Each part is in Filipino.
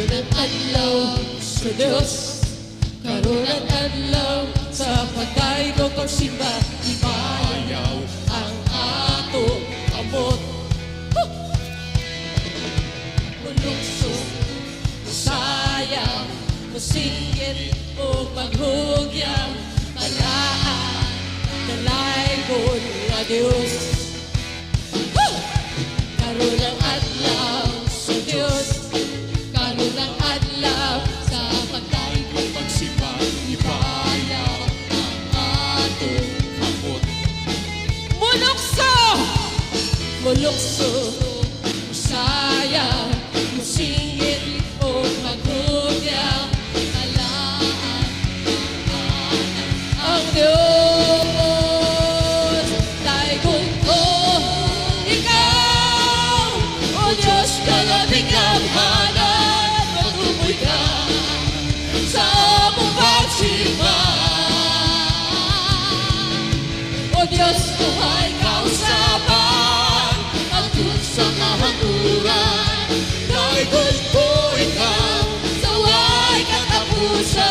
karon ang adlaw sa Dios, karon ang adlaw sa pagkain ko pagsimba, ibayaw ang ato amot. Mulukso, masaya, masingit o maghugyang, malaan, nalaygon na Diyos. Karon ang adlaw sa Diyos, karon ang adlaw sa pagkain ko pagsimba, ibayaw ang atong kamot. Mulukso, mulukso, masaya, masingit o maghugyang, malaan ang Diyos. Daigon ko ikaw, O Diyos ka na bigamhanan, matukoy ka sa among pagsimba. O Diyos ko ay kausapan, agtun sa kahanguran. Daigon ko ikaw, sa way katapusan.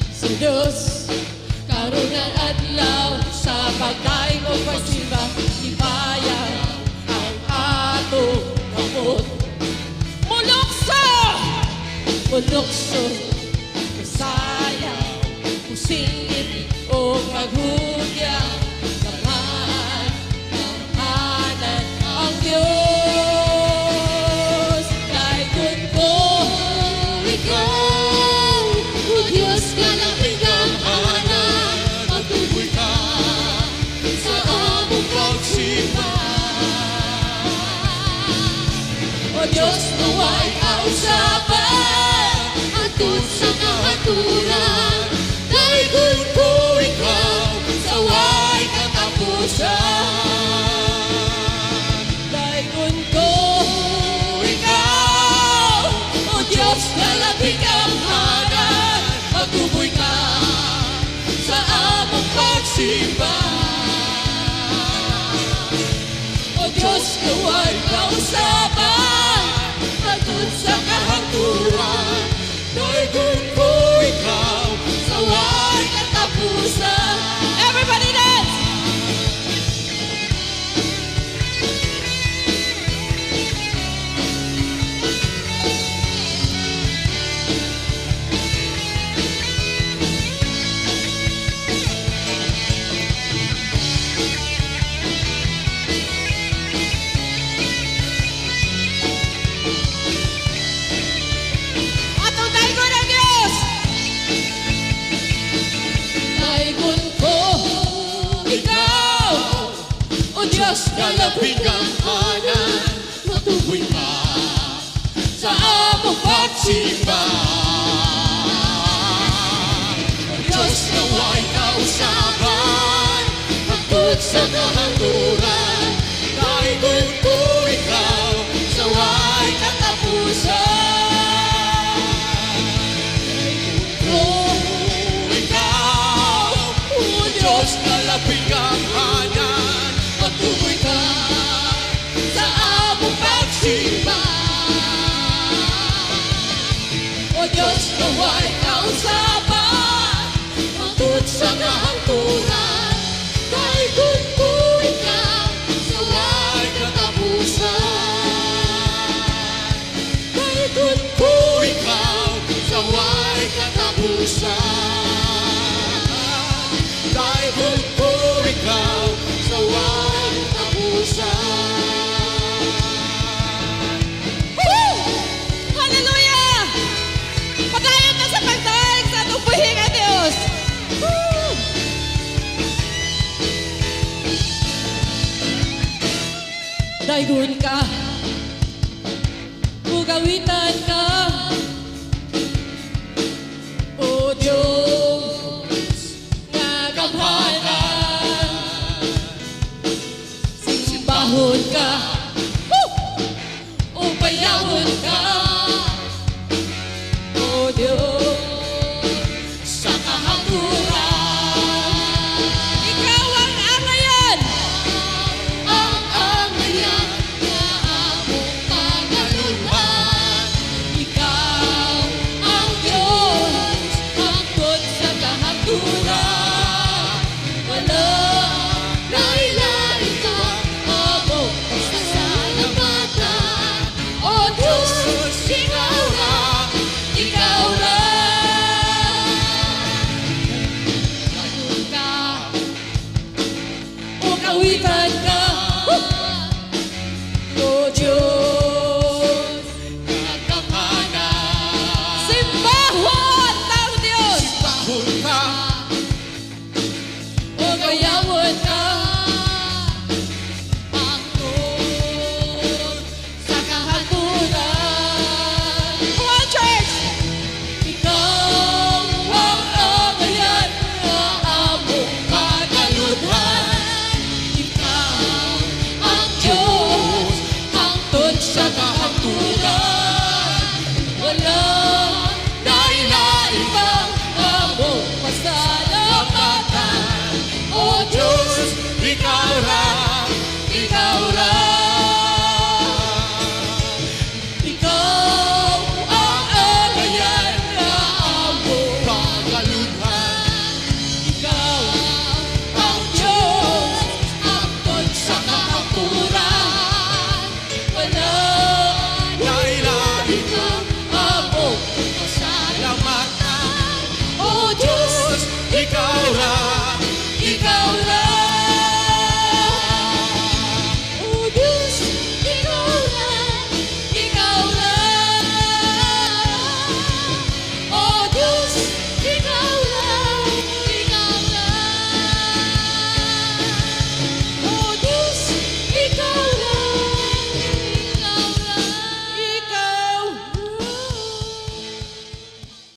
Sa Diyos, karon ang adlaw sa pagkain o pagsimba, ibayaw ang atong kamot. Mulukso, mulukso, masaya, musingit o maghugyang, kamaan, kamahanan ang Diyos. Daigon ko ikaw, O Diyos ka ng bigamhanan, matukoy ka sa among pagsimba. O Diyos, naway kausapan, atun sa kahaturan. Daigon ko ikaw, sa way katapusan. Daigon ko ikaw, O Diyos ka ng bigamhanan, matukoy ka sa among pagsimba. O Diyos, naway kausapan, atun sa kahaturan. Daigon ko ikaw, sa way katapusan. Everybody dance! Atong daigon ang Diyos! Daigon ko ikaw, O Diyos ka ng bigamhanan, matukoy ka sa among pagsimba. O Diyos, naway kausapan, agtun sa kahaturan. Daigon ko ikaw, sa way katapusan. Daigon ko ikaw, O Diyos ka ng bigamhanan, matukoy ka sa among pagsimba. O Diyos, naway kausapan, atun sa kahaturan. Daigon ko ikaw, sa way katapusan. Daigon ko ikaw, sa way katapusan. Daigon ko ikaw, sa way katapusan. Woo! Hallelujah! Pagayon na sa pagdaig sa atong buhing ang Diyos. Woo! Daigon ka, bugawitan ka, O Diyos nga gamhanan. Simbahon ka,